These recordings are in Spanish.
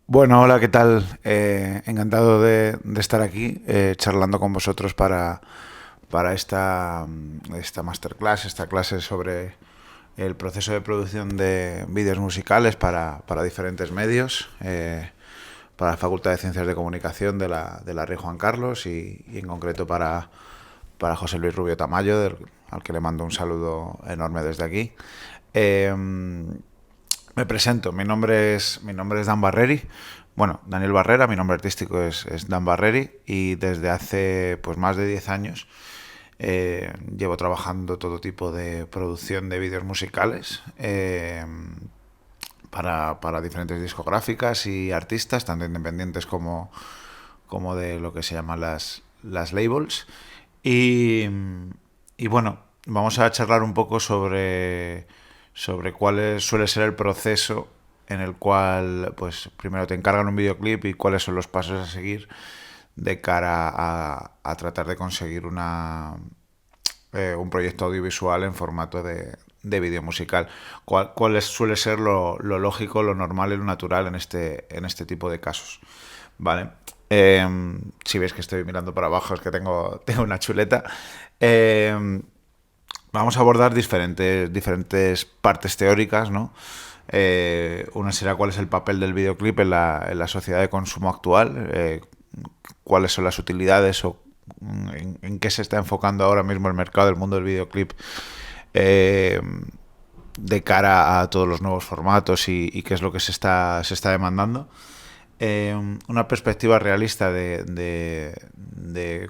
Bueno, hola, ¿qué tal? Encantado de estar aquí charlando con vosotros para esta masterclass, esta clase sobre el proceso de producción de vídeos musicales para diferentes medios, para la Facultad de Ciencias de Comunicación de la Rey Juan Carlos y en concreto para José Luis Rubio Tamayo, al que le mando un saludo enorme desde aquí. Eh, Me presento, mi nombre es Dan Barreri, bueno, Daniel Barrera, mi nombre artístico es Dan Barreri y desde hace pues más de 10 años llevo trabajando todo tipo de producción de vídeos musicales para diferentes discográficas y artistas, tanto independientes como de lo que se llaman las labels. Y, y bueno, vamos a charlar un poco sobre suele ser el proceso en el cual, pues, primero te encargan un videoclip y cuáles son los pasos a seguir de cara a tratar de conseguir un proyecto audiovisual en formato de vídeo musical. Suele ser lo lógico, lo normal y lo natural en este tipo de casos. Vale. Si veis que estoy mirando para abajo es que tengo una chuleta. Vamos a abordar diferentes partes teóricas, ¿no? Una será cuál es el papel del videoclip en la sociedad de consumo actual, cuáles son las utilidades o en qué se está enfocando ahora mismo el mercado del mundo del videoclip eh, de cara a todos los nuevos formatos y qué es lo que se está demandando. Una perspectiva realista de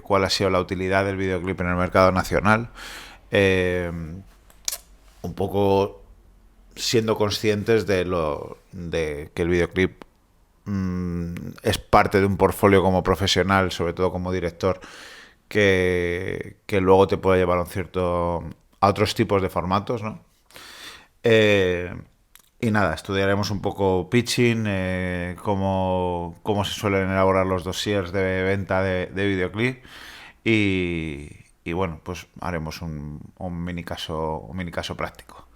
cuál ha sido la utilidad del videoclip en el mercado nacional. Un poco siendo conscientes de que el videoclip es parte de un portfolio como profesional, sobre todo como director, que luego te puede llevar a otros tipos de formatos, ¿no? Eh, y nada, estudiaremos un poco pitching, cómo se suelen elaborar los dossiers de venta de videoclip y bueno, pues haremos un mini caso práctico.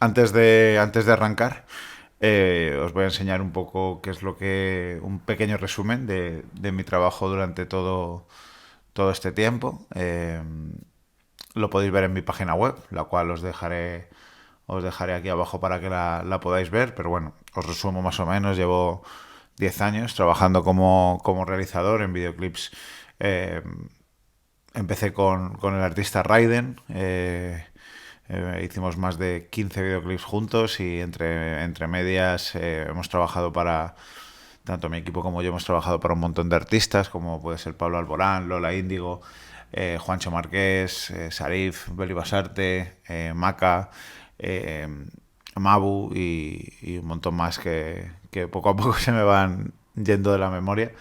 Antes de arrancar, os voy a enseñar un poco un pequeño resumen de mi trabajo durante todo este tiempo. Lo podéis ver en mi página web, la cual os dejaré aquí abajo para que la podáis ver, pero bueno, os resumo más o menos. Llevo 10 años trabajando como realizador en videoclips. Empecé con el artista Raiden. Hicimos más de 15 videoclips juntos y entre medias hemos trabajado tanto mi equipo como yo hemos trabajado para un montón de artistas, como puede ser Pablo Alborán, Lola Índigo, Juancho Marqués, Sarif, Beli Basarte, Maca, Mabu y un montón más que poco a poco se me van yendo de la memoria,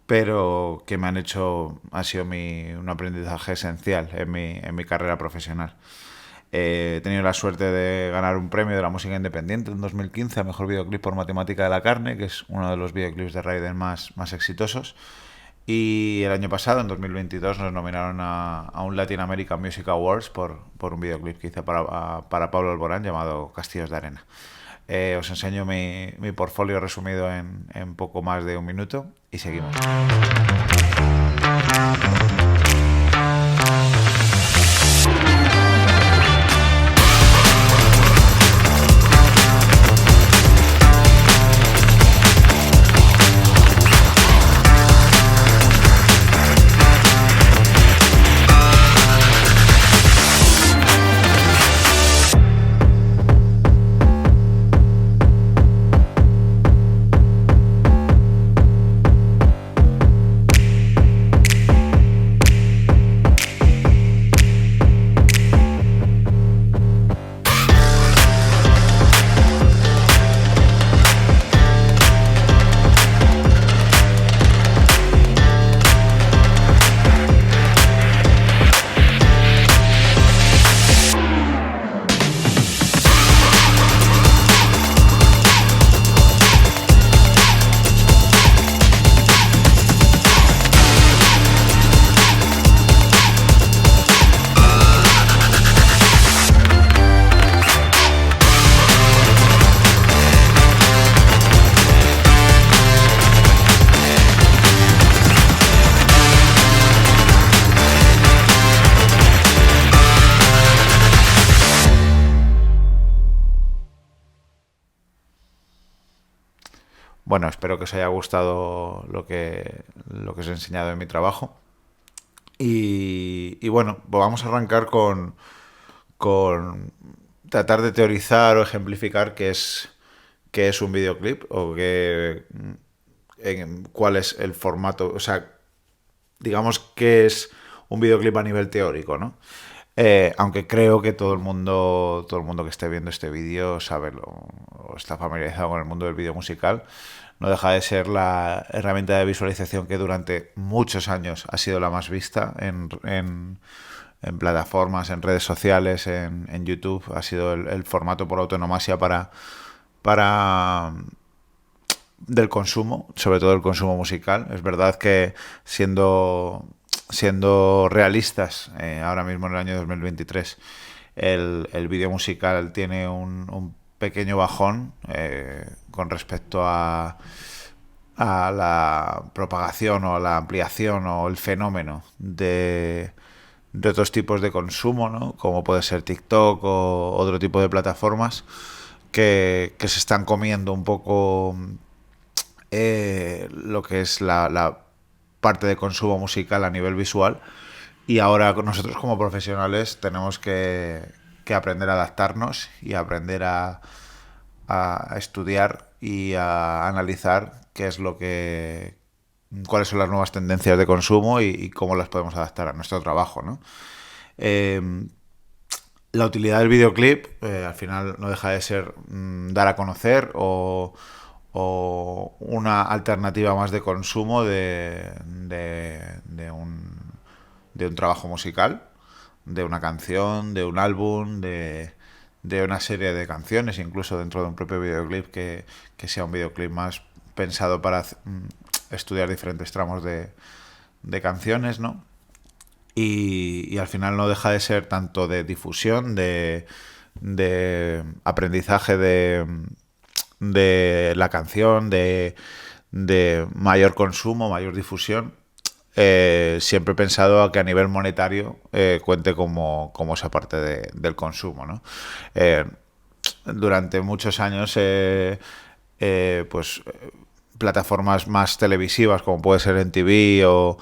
pero que ha sido un aprendizaje esencial en mi carrera profesional. He tenido la suerte de ganar un premio de la música independiente en 2015 a Mejor Videoclip por Matemática de la Carne, que es uno de los videoclips de Raiden más exitosos. Y el año pasado, en 2022, nos nominaron a un Latin American Music Awards por un videoclip que hice para Pablo Alborán llamado Castillos de Arena. Os enseño mi portfolio resumido en poco más de un minuto y seguimos. bueno, espero que os haya gustado lo que os he enseñado en mi trabajo. Y bueno, pues vamos a arrancar con tratar de teorizar o ejemplificar qué es un videoclip o cuál es el formato, o sea, digamos qué es un videoclip a nivel teórico, ¿no? Aunque creo que todo el mundo que esté viendo este vídeo o está familiarizado con el mundo del vídeo musical, no deja de ser la herramienta de visualización que durante muchos años ha sido la más vista en plataformas, en redes sociales, en YouTube. Ha sido el formato por autonomía para del consumo, sobre todo el consumo musical. Es verdad que siendo realistas, ahora mismo en el año 2023, el vídeo musical tiene un pequeño bajón con respecto a la propagación o la ampliación o el fenómeno de otros tipos de consumo, ¿no? Como puede ser TikTok o otro tipo de plataformas que se están comiendo un poco lo que es la parte de consumo musical a nivel visual, y ahora nosotros como profesionales tenemos que aprender a adaptarnos y aprender a estudiar y a analizar cuáles son las nuevas tendencias de consumo y cómo las podemos adaptar a nuestro trabajo, ¿no? Eh, la utilidad del videoclip al final no deja de ser dar a conocer o una alternativa más de consumo de un trabajo musical, de una canción, de un álbum, de una serie de canciones, incluso dentro de un propio videoclip que sea un videoclip más pensado para estudiar diferentes tramos de canciones, ¿no? Y al final no deja de ser tanto de difusión, de aprendizaje de la canción, de mayor consumo, mayor difusión, siempre he pensado que a nivel monetario cuente como esa parte del consumo, ¿no? Eh, Durante muchos años, pues plataformas más televisivas como puede ser en TV o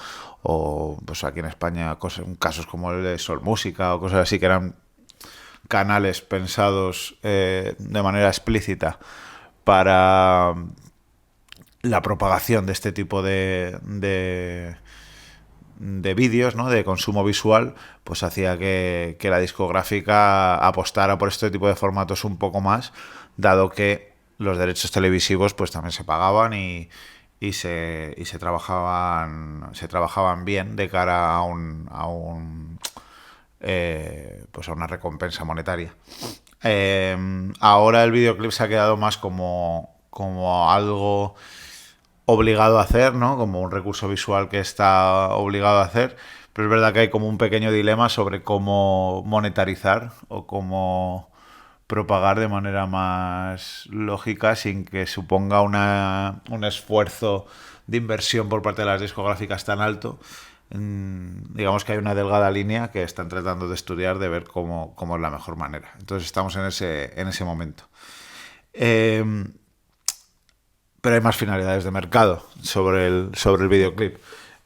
pues aquí en España casos como el de Sol Música o cosas así, que eran canales pensados de manera explícita para la propagación de este tipo de vídeos, ¿no? De consumo visual, pues hacía que la discográfica apostara por este tipo de formatos un poco más, dado que los derechos televisivos pues también se pagaban y se trabajaban bien de cara pues a una recompensa monetaria. Ahora el videoclip se ha quedado más como algo obligado a hacer, ¿no? Como un recurso visual que está obligado a hacer, pero es verdad que hay como un pequeño dilema sobre cómo monetarizar o cómo propagar de manera más lógica sin que suponga un esfuerzo de inversión por parte de las discográficas tan alto. Digamos que hay una delgada línea que están tratando de estudiar, de ver cómo es la mejor manera. Entonces estamos en ese momento. Pero hay más finalidades de mercado sobre el videoclip.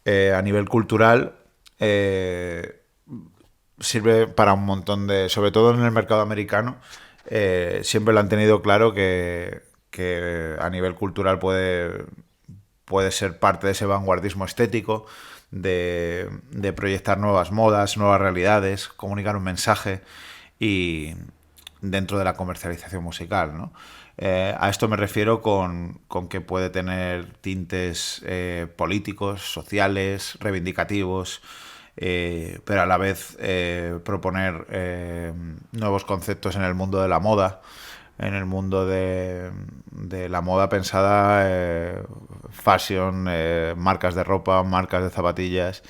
A nivel cultural, sirve para un montón sobre todo en el mercado americano, siempre lo han tenido claro que a nivel cultural puede ser parte de ese vanguardismo estético, de proyectar nuevas modas, nuevas realidades, comunicar un mensaje y dentro de la comercialización musical, ¿no? A esto me refiero con que puede tener tintes políticos, sociales, reivindicativos, pero a la vez proponer nuevos conceptos en el mundo de la moda, en el mundo de la moda pensada, fashion, marcas de ropa, marcas de zapatillas,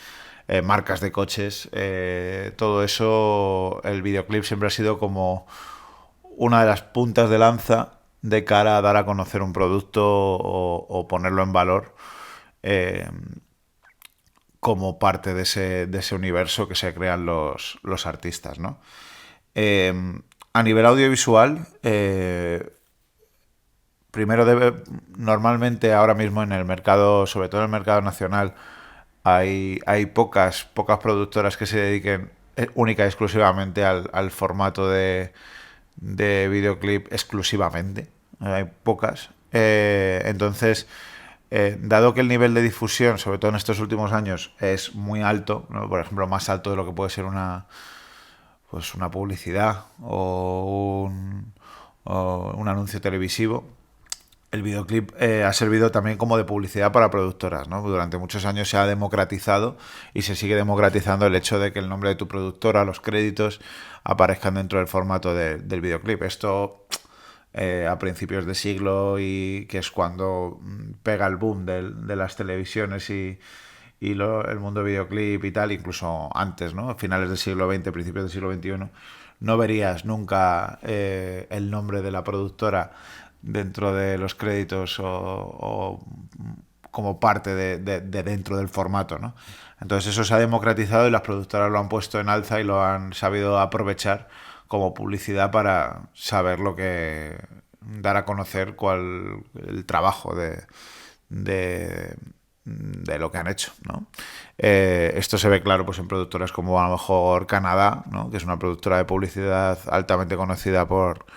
marcas de coches, todo eso, el videoclip siempre ha sido como una de las puntas de lanza de cara a dar a conocer un producto o ponerlo en valor como parte de ese universo que se crean los artistas, ¿no? A nivel audiovisual, primero normalmente ahora mismo en el mercado, sobre todo en el mercado nacional, hay pocas productoras que se dediquen única y exclusivamente al formato de videoclip exclusivamente. Hay pocas. Entonces, dado que el nivel de difusión, sobre todo en estos últimos años, es muy alto, ¿no? Por ejemplo, más alto de lo que puede ser una publicidad o un anuncio televisivo, el videoclip ha servido también como de publicidad para productoras, ¿no? Durante muchos años se ha democratizado y se sigue democratizando el hecho de que el nombre de tu productora, los créditos, aparezcan dentro del formato del videoclip. Esto a principios de siglo, y que es cuando pega el boom de las televisiones y el mundo videoclip y tal, incluso antes, ¿no? A finales del siglo XX, principios del siglo XXI, no verías nunca el nombre de la productora dentro de los créditos o como parte de dentro del formato, ¿no? Entonces eso se ha democratizado y las productoras lo han puesto en alza y lo han sabido aprovechar como publicidad para saber lo que dar a conocer el trabajo de lo que han hecho, ¿no? Esto se ve claro pues en productoras como a lo mejor Canadá, ¿no? Que es una productora de publicidad altamente conocida por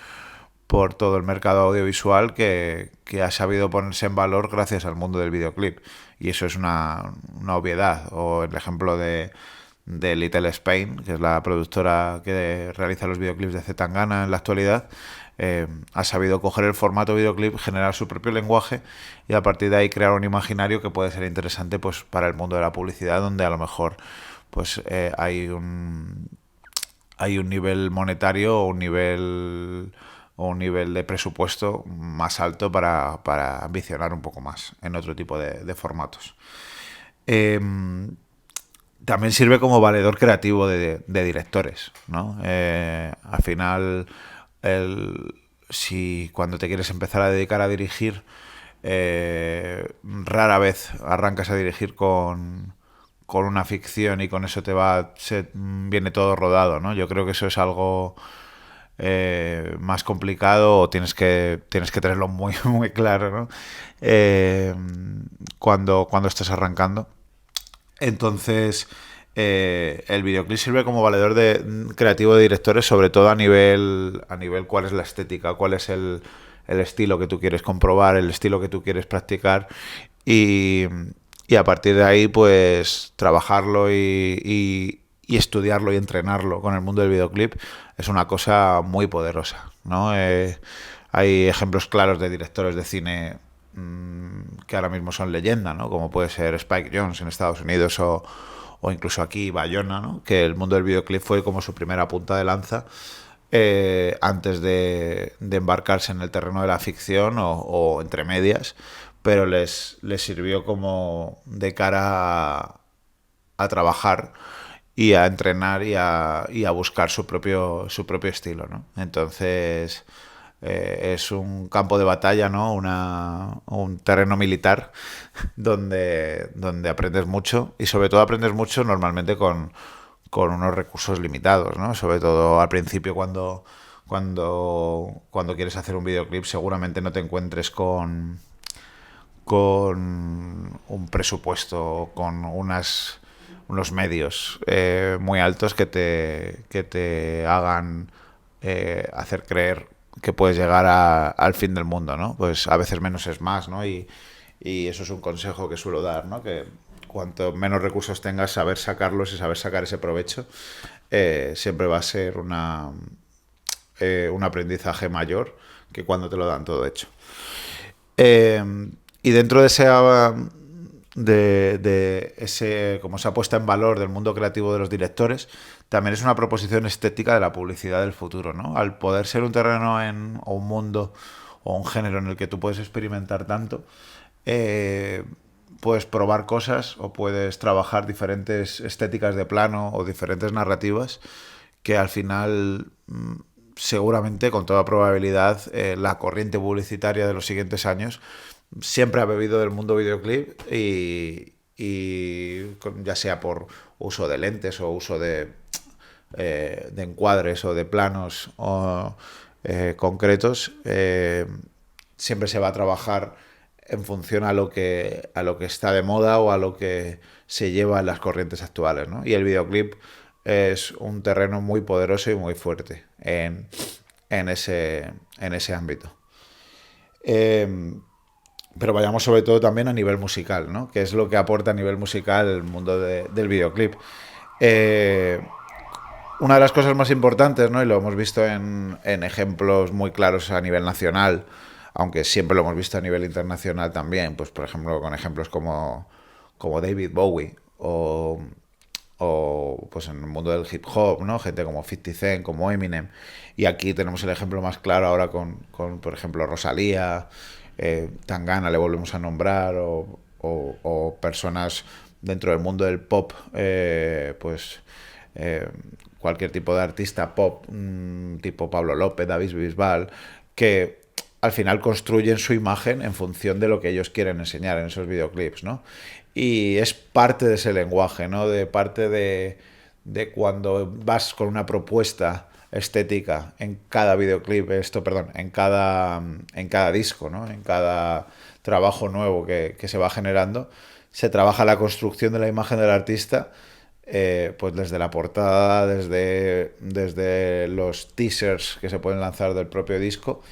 todo el mercado audiovisual que ha sabido ponerse en valor gracias al mundo del videoclip. Y eso es una obviedad. O el ejemplo de Little Spain, que es la productora que realiza los videoclips de C. Tangana en la actualidad, ha sabido coger el formato videoclip, generar su propio lenguaje y a partir de ahí crear un imaginario que puede ser interesante pues para el mundo de la publicidad, donde a lo mejor pues hay un nivel monetario o un nivel de presupuesto más alto para ambicionar un poco más en otro tipo de formatos. También sirve como valedor creativo de directores, ¿no? Al final, si cuando te quieres empezar a dedicar a dirigir, rara vez arrancas a dirigir con una ficción y con eso viene todo rodado, ¿no? Yo creo que eso es algo más complicado, o tienes que tenerlo muy, muy claro, ¿no? Cuando estás arrancando. Entonces, el videoclip sirve como valedor creativo de directores, sobre todo a nivel cuál es la estética, cuál es el estilo que tú quieres comprobar, el estilo que tú quieres practicar y, y a partir de ahí pues trabajarlo y estudiarlo y entrenarlo con el mundo del videoclip es una cosa muy poderosa, ¿no? Hay ejemplos claros de directores de cine que ahora mismo son leyenda, ¿no? Como puede ser Spike Jonze en Estados Unidos o incluso aquí Bayona, ¿no? Que el mundo del videoclip fue como su primera punta de lanza antes de embarcarse en el terreno de la ficción o entre medias, pero les sirvió como de cara a trabajar y a entrenar y a buscar su propio estilo, ¿no? Entonces es un campo de batalla, ¿no? Un terreno militar donde aprendes mucho y sobre todo aprendes mucho normalmente con unos recursos limitados, ¿no? Sobre todo al principio cuando quieres hacer un videoclip seguramente no te encuentres con un presupuesto, con unos medios muy altos que te hagan hacer creer que puedes llegar al fin del mundo, ¿no? Pues a veces menos es más, ¿no? Y eso es un consejo que suelo dar, ¿no? Que cuanto menos recursos tengas, saber sacarlos y saber sacar ese provecho siempre va a ser un aprendizaje mayor que cuando te lo dan todo hecho. Y dentro de ese, como esa puesta en valor del mundo creativo de los directores, también es una proposición estética de la publicidad del futuro, ¿no? Al poder ser un terreno o un mundo o un género en el que tú puedes experimentar tanto, puedes probar cosas o puedes trabajar diferentes estéticas de plano o diferentes narrativas que al final seguramente, con toda probabilidad, la corriente publicitaria de los siguientes años siempre ha bebido del mundo videoclip y ya sea por uso de lentes o uso de encuadres o de planos concretos, siempre se va a trabajar en función a lo que está de moda o a lo que se lleva en las corrientes actuales, ¿no? Y el videoclip es un terreno muy poderoso y muy fuerte en en ese ámbito. Eh, pero vayamos sobre todo también a nivel musical, ¿no? ¿Qué es lo que aporta a nivel musical el mundo del videoclip? Eh, una de las cosas más importantes, ¿no? Y lo hemos visto en ejemplos muy claros a nivel nacional, aunque siempre lo hemos visto a nivel internacional también, pues por ejemplo con ejemplos como David Bowie o pues en el mundo del hip hop, ¿no? Gente como 50 Cent, como Eminem. Y aquí tenemos el ejemplo más claro ahora con por ejemplo, Rosalía, Tangana le volvemos a nombrar, o personas dentro del mundo del pop, pues eh, cualquier tipo de artista pop, tipo Pablo López, David Bisbal, que al final construyen su imagen en función de lo que ellos quieren enseñar en esos videoclips, ¿no? Y es parte de ese lenguaje, ¿no? De parte de cuando vas con una propuesta estética en cada videoclip, perdón, en cada disco, ¿no? En cada trabajo nuevo que se va generando, se trabaja la construcción de la imagen del artista, pues desde la portada, desde los teasers que se pueden lanzar del propio disco,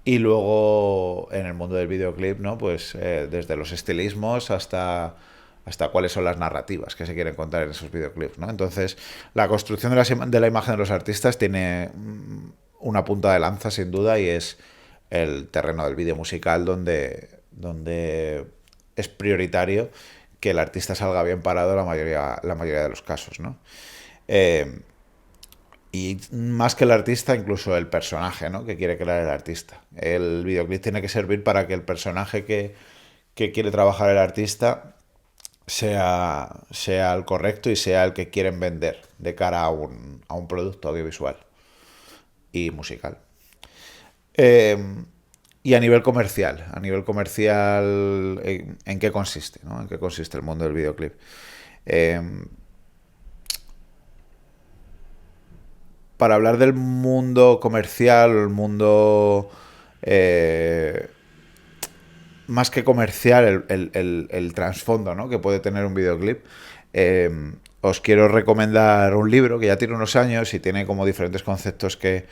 y luego en el mundo del videoclip, ¿no? Pues desde los estilismos hasta cuáles son las narrativas que se quieren contar en esos videoclips, ¿no? Entonces, la construcción de la imagen de los artistas tiene una punta de lanza, sin duda, y es el terreno del vídeo musical donde es prioritario que el artista salga bien parado la mayoría de los casos, ¿no? Eh, y más que el artista, incluso el personaje, ¿no? Que quiere crear el artista. El videoclip tiene que servir para que el personaje que quiere trabajar el artista sea el correcto y sea el que quieren vender de cara a un producto audiovisual y musical. Eh, y a nivel comercial, ¿en qué consiste? ¿No? ¿En qué consiste el mundo del videoclip? Eh, para hablar del mundo comercial, el mundo eh, más que comercial, el trasfondo, ¿no? Que puede tener un videoclip, os quiero recomendar un libro que ya tiene unos años y tiene como diferentes conceptos que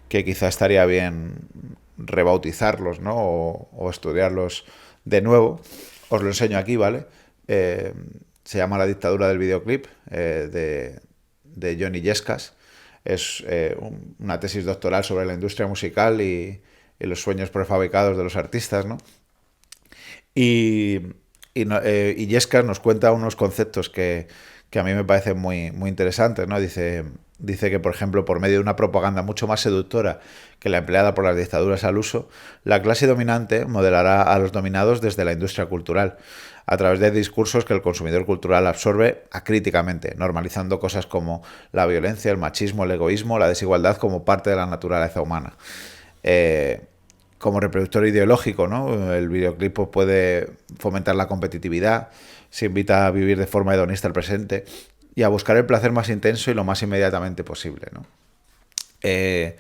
quizá estaría bien rebautizarlos, ¿no? O estudiarlos de nuevo. Os lo enseño aquí, ¿vale? Eh, Se llama La dictadura del videoclip, de Johnny Yescas. Es una tesis doctoral sobre la industria musical y los sueños prefabricados de los artistas, ¿no? Y, y Yescas nos cuenta unos conceptos que a mí me parecen muy interesantes, ¿no? Dice que, por ejemplo, por medio de una propaganda mucho más seductora que la empleada por las dictaduras al uso, la clase dominante modelará a los dominados desde la industria cultural, a través de discursos que el consumidor cultural absorbe acríticamente, normalizando cosas como la violencia, el machismo, el egoísmo, la desigualdad como parte de la naturaleza humana. Eh, Como reproductor ideológico, ¿no? El videoclip pues, puede fomentar la competitividad, se invita a vivir de forma hedonista el presente y a buscar el placer más intenso y lo más inmediatamente posible, ¿no? Eh,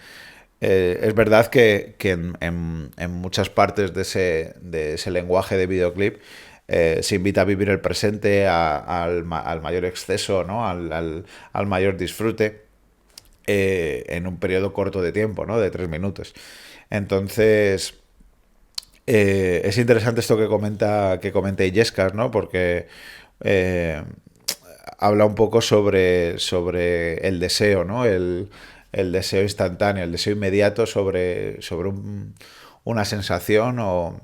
es verdad que en muchas partes de ese lenguaje de videoclip se invita a vivir el presente al mayor exceso, ¿no? Al mayor disfrute en un periodo corto de tiempo, ¿no? De 3 minutos. Entonces, es interesante esto que comenta Illescas, ¿no? Porque eh, habla un poco sobre el deseo, ¿no? El deseo instantáneo, el deseo inmediato sobre una sensación o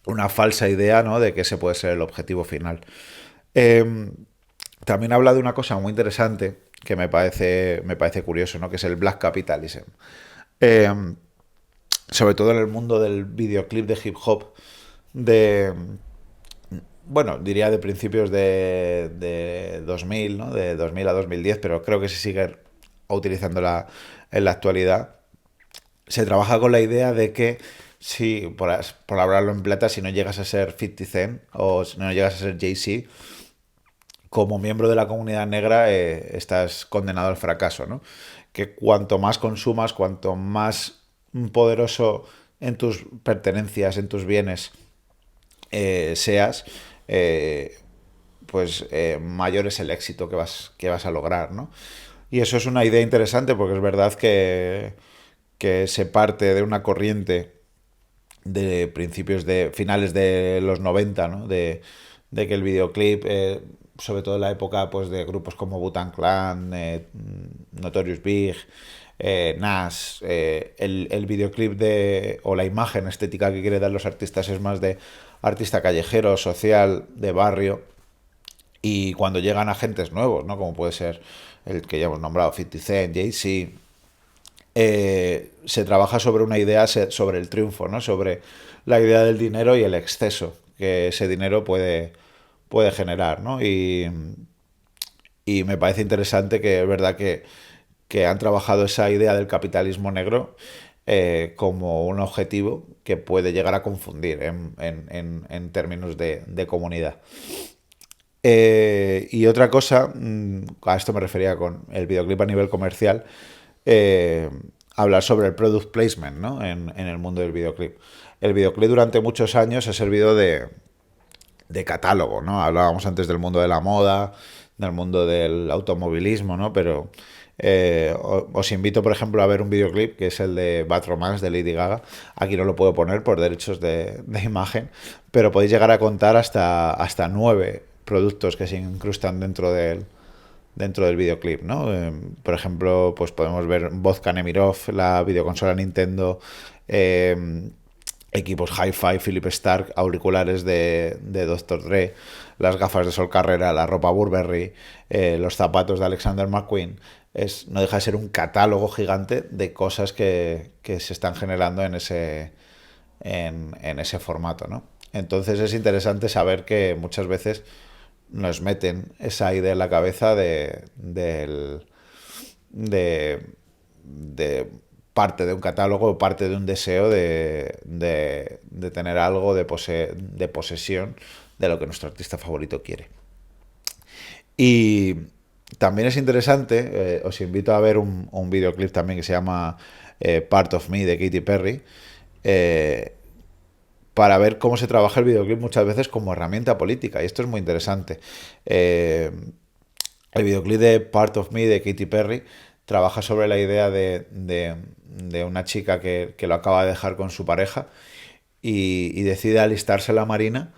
una falsa idea, ¿no? De que ese puede ser el objetivo final. Eh, También habla de una cosa muy interesante que me parece curioso, ¿no? Que es el Black Capitalism. Eh, Sobre todo en el mundo del videoclip de hip hop, de, bueno, diría de principios de 2000, ¿no? De 2000 a 2010, pero creo que se sigue utilizando en la actualidad. Se trabaja con la idea de que si, por hablarlo en plata, si no llegas a ser 50 Cent o si no llegas a ser Jay-Z, como miembro de la comunidad negra estás condenado al fracaso, ¿no? Que cuanto más consumas, cuanto más poderoso en tus pertenencias, en tus bienes seas, pues mayor es el éxito que vas a lograr, ¿no? Y eso es una idea interesante porque es verdad que se parte de una corriente de principios de finales de los 90, ¿no? De que el videoclip, sobre todo en la época pues de grupos como Wu-Tang Clan, Notorious Big, Nas, el videoclip o la imagen estética que quiere dar los artistas es más de artista callejero, social, de barrio, y cuando llegan agentes nuevos, ¿no? Como puede ser el que ya hemos nombrado, 50 Cent, Jay-Z, se trabaja sobre una idea sobre el triunfo, ¿no? Sobre la idea del dinero y el exceso que ese dinero puede generar, ¿no? Y me parece interesante que es verdad que han trabajado esa idea del capitalismo negro como un objetivo que puede llegar a confundir en términos de comunidad. Y otra cosa, a esto me refería con el videoclip a nivel comercial, eh, hablar sobre el product placement, ¿no? En el mundo del videoclip. El videoclip durante muchos años ha servido de catálogo, ¿no? Hablábamos antes del mundo de la moda, del mundo del automovilismo, ¿no? Pero os invito, por ejemplo, a ver un videoclip que es el de Bad Romance de Lady Gaga. Aquí no lo puedo poner por derechos de imagen, pero podéis llegar a contar hasta 9 productos que se incrustan dentro del videoclip, ¿no? Por ejemplo, pues podemos ver Vodka Nemirov, la videoconsola Nintendo, equipos Hi-Fi, Philip Stark, auriculares de Dr. Dre, las gafas de Sol Carrera, la ropa Burberry, los zapatos de Alexander McQueen. No deja de ser un catálogo gigante de cosas que se están generando en ese formato, ¿no? Entonces es interesante saber que muchas veces nos meten esa idea en la cabeza de parte de un catálogo o parte de un deseo de tener algo de posesión de lo que nuestro artista favorito quiere. Y también es interesante, os invito a ver un videoclip también que se llama Part of Me de Katy Perry, para ver cómo se trabaja el videoclip muchas veces como herramienta política. Y esto es muy interesante. El videoclip de Part of Me de Katy Perry trabaja sobre la idea de una chica que lo acaba de dejar con su pareja y decide alistarse en la marina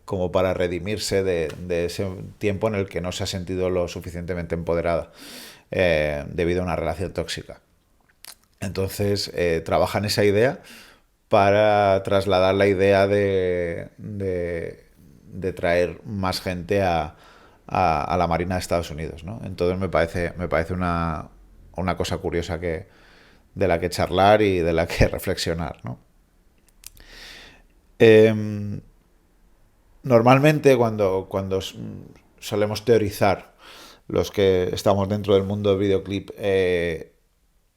como para redimirse de ese tiempo en el que no se ha sentido lo suficientemente empoderada debido a una relación tóxica. Entonces trabajan esa idea para trasladar la idea de traer más gente a la Marina de Estados Unidos, ¿no? Entonces me parece una cosa curiosa de la que charlar y de la que reflexionar, ¿no? Normalmente cuando solemos teorizar los que estamos dentro del mundo del videoclip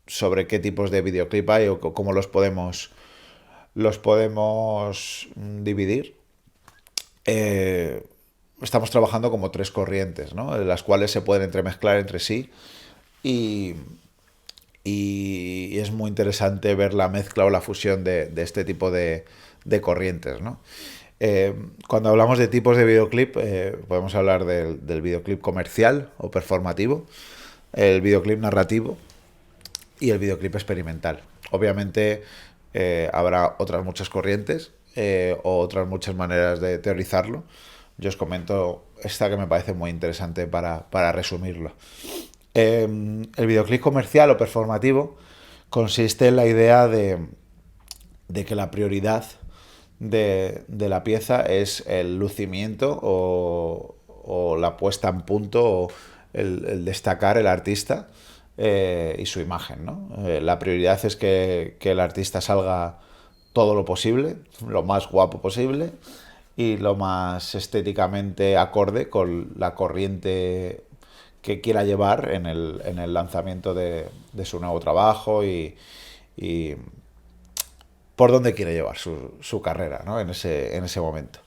sobre qué tipos de videoclip hay o cómo los podemos dividir, estamos trabajando como tres corrientes, ¿no? Las cuales se pueden entremezclar entre sí y, y es muy interesante ver la mezcla o la fusión de este tipo de corrientes, ¿no? Cuando hablamos de tipos de videoclip, podemos hablar del videoclip comercial o performativo, el videoclip narrativo y el videoclip experimental. Obviamente habrá otras muchas corrientes o otras muchas maneras de teorizarlo. Yo os comento esta que me parece muy interesante para resumirlo. El videoclip comercial o performativo consiste en la idea de que la prioridad de la pieza es el lucimiento o la puesta en punto o el destacar el artista y su imagen, ¿no? La prioridad es que el artista salga todo lo posible, lo más guapo posible y lo más estéticamente acorde con la corriente que quiera llevar en el lanzamiento de su nuevo trabajo y por dónde quiere llevar su carrera, ¿no? en ese momento.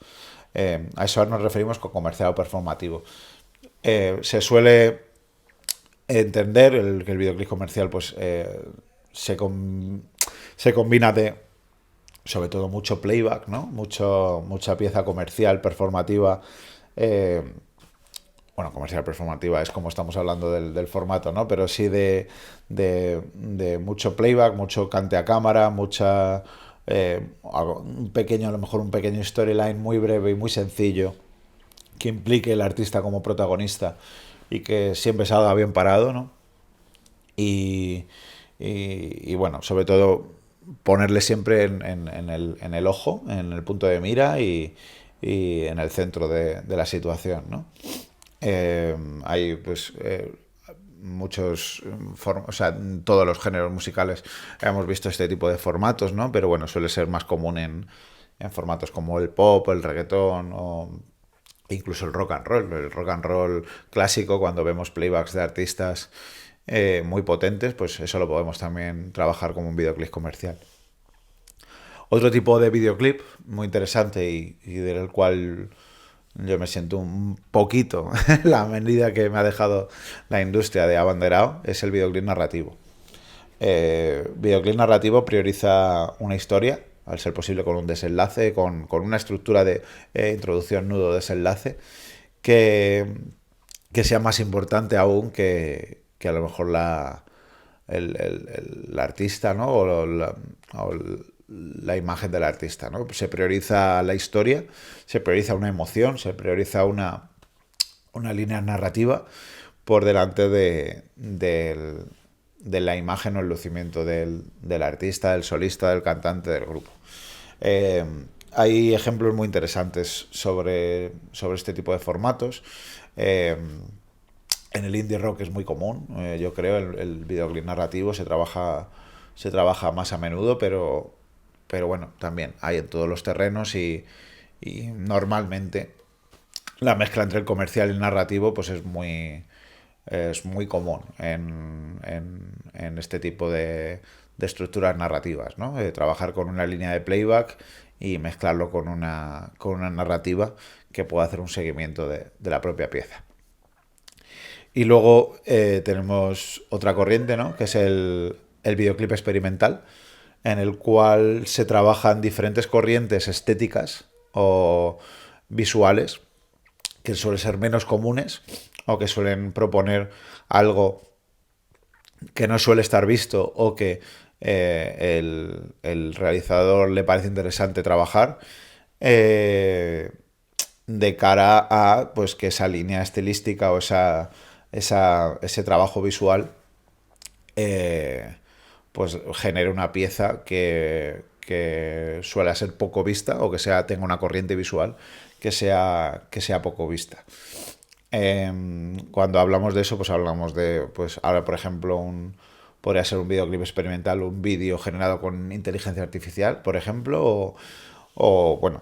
A eso nos referimos con comercial o performativo. Se suele entender que el videoclip comercial pues, se combina de, sobre todo, mucho playback, ¿no? Mucha pieza comercial, performativa. eh, bueno, comercial performativa es como estamos hablando del formato, ¿no? Pero sí de mucho playback, mucho cante a cámara, un pequeño, a lo mejor un pequeño storyline muy breve y muy sencillo que implique el artista como protagonista y que siempre salga bien parado, ¿no? Y, y bueno, sobre todo ponerle siempre en el ojo, en el punto de mira y en el centro de la situación, ¿no? Hay pues muchos o sea, en todos los géneros musicales hemos visto este tipo de formatos, ¿no? Pero bueno, suele ser más común en formatos como el pop, el reggaetón o incluso el rock and roll. El rock and roll clásico, cuando vemos playbacks de artistas muy potentes, pues eso lo podemos también trabajar como un videoclip comercial. Otro tipo de videoclip muy interesante y del cual yo me siento un poquito la medida que me ha dejado la industria de abanderado es el videoclip narrativo. Videoclip narrativo prioriza una historia, al ser posible con un desenlace, con una estructura de introducción, nudo, desenlace, que, que sea más importante aún que a lo mejor el artista, ¿no? O la imagen del artista, ¿no? Se prioriza la historia, se prioriza una emoción, se prioriza una línea narrativa por delante de la imagen o el lucimiento del artista, del solista, del cantante, del grupo. Eh, Hay ejemplos muy interesantes sobre este tipo de formatos. Eh, en el indie rock es muy común, yo creo, el videoclip narrativo se trabaja más a menudo, pero bueno, también hay en todos los terrenos y normalmente la mezcla entre el comercial y el narrativo pues es muy común en este tipo de estructuras narrativas, ¿no? Trabajar con una línea de playback y mezclarlo con una narrativa que pueda hacer un seguimiento de la propia pieza. Y luego tenemos otra corriente, ¿no? Que es el videoclip experimental, en el cual se trabajan diferentes corrientes estéticas o visuales que suelen ser menos comunes o que suelen proponer algo que no suele estar visto o que el realizador le parece interesante trabajar de cara a pues que esa línea estilística o ese trabajo visual pues genere una pieza que suele ser poco vista o que tenga una corriente visual que sea poco vista. Cuando hablamos de eso, pues hablamos de, pues ahora por ejemplo, podría ser un videoclip experimental, un vídeo generado con inteligencia artificial, por ejemplo, bueno,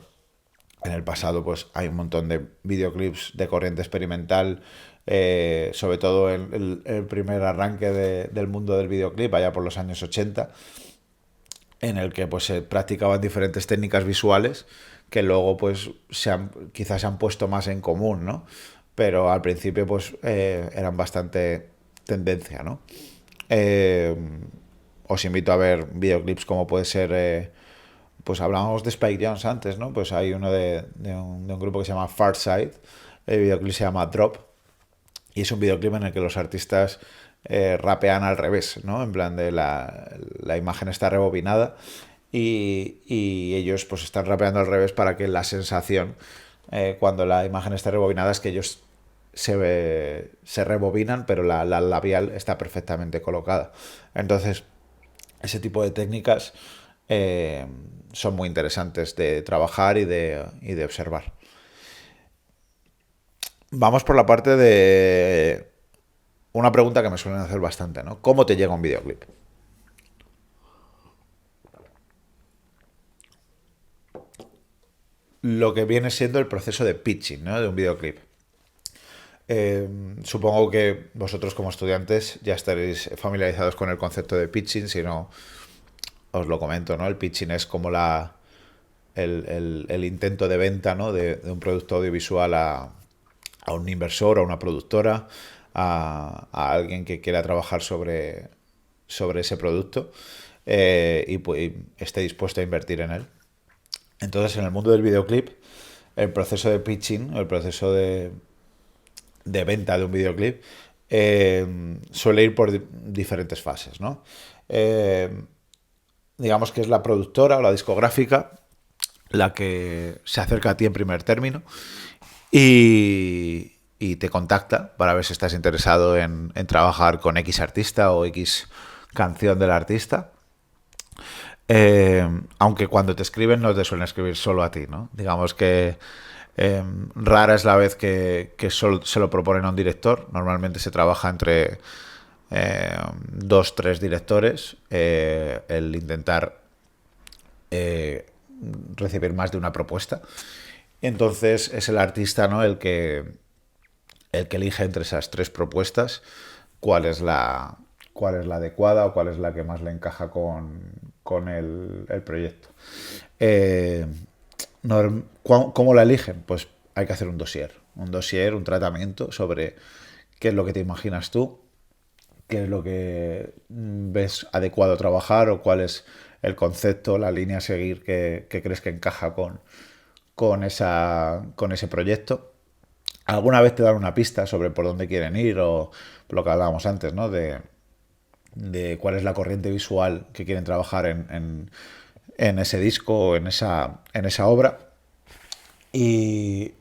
en el pasado pues hay un montón de videoclips de corriente experimental, sobre todo el primer arranque del mundo del videoclip, allá por los años 80, en el que pues se practicaban diferentes técnicas visuales que luego pues quizás se han puesto más en común, ¿no? Pero al principio pues eran bastante tendencia, ¿no? Eh, Os invito a ver videoclips como puede ser pues hablábamos de Spike Jonze antes, ¿no? Pues hay uno de un grupo que se llama Farside, el videoclip se llama Drop y es un videoclip en el que los artistas rapean al revés, ¿no? En plan de la imagen está rebobinada y ellos pues están rapeando al revés para que la sensación cuando la imagen está rebobinada es que ellos se rebobinan, pero la labial está perfectamente colocada. Entonces, ese tipo de técnicas son muy interesantes de trabajar y de observar. Vamos por la parte de una pregunta que me suelen hacer bastante, ¿no? ¿Cómo te llega un videoclip? Lo que viene siendo el proceso de pitching, ¿no? De un videoclip. Eh, Supongo que vosotros como estudiantes ya estaréis familiarizados con el concepto de pitching, si no os lo comento, ¿no? El pitching es como el intento de venta, ¿no? De un producto audiovisual a un inversor, a una productora, a alguien que quiera trabajar sobre ese producto. y esté dispuesto a invertir en él. Entonces, en el mundo del videoclip, el proceso de pitching, el proceso de venta de un videoclip, suele ir por diferentes fases, ¿no? Digamos que es la productora o la discográfica la que se acerca a ti en primer término y te contacta para ver si estás interesado en trabajar con X artista o X canción del artista. Aunque cuando te escriben no te suelen escribir solo a ti, ¿no? Digamos que rara es la vez que solo se lo proponen a un director. Normalmente se trabaja entre dos, tres directores. El intentar recibir más de una propuesta. Entonces es el artista, ¿no? El que elige entre esas tres propuestas cuál es la adecuada o cuál es la que más le encaja con el proyecto. ¿Cómo la eligen? Pues hay que hacer un dossier, un tratamiento sobre qué es lo que te imaginas tú, qué es lo que ves adecuado a trabajar o cuál es el concepto, la línea a seguir que crees que encaja con ese proyecto. Alguna vez te dan una pista sobre por dónde quieren ir o lo que hablábamos antes, ¿no? De cuál es la corriente visual que quieren trabajar en ese disco o en esa obra.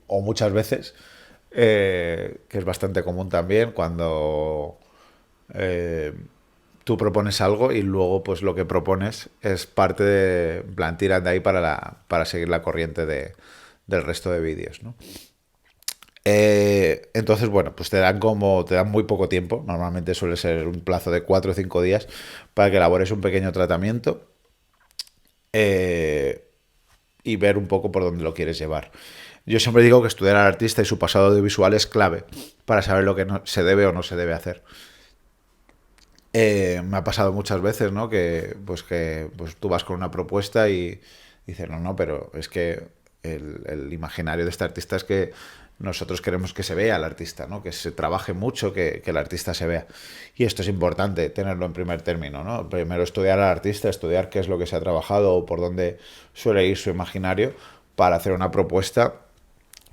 O muchas veces, que es bastante común también, cuando tú propones algo y luego pues lo que propones es parte de, en plan, tiran de ahí para seguir la corriente del resto de vídeos, ¿no? Entonces, bueno, pues te dan muy poco tiempo, normalmente suele ser un plazo de 4 o 5 días para que elabores un pequeño tratamiento eh, y ver un poco por dónde lo quieres llevar. Yo siempre digo que estudiar al artista y su pasado audiovisual es clave para saber lo que se debe o no se debe hacer. Me ha pasado muchas veces, ¿no? Que tú vas con una propuesta y dices, no, pero es que el imaginario de este artista es que nosotros queremos que se vea el artista, ¿no? Que se trabaje mucho, que el artista se vea. Y esto es importante tenerlo en primer término, ¿no? Primero estudiar al artista, estudiar qué es lo que se ha trabajado o por dónde suele ir su imaginario para hacer una propuesta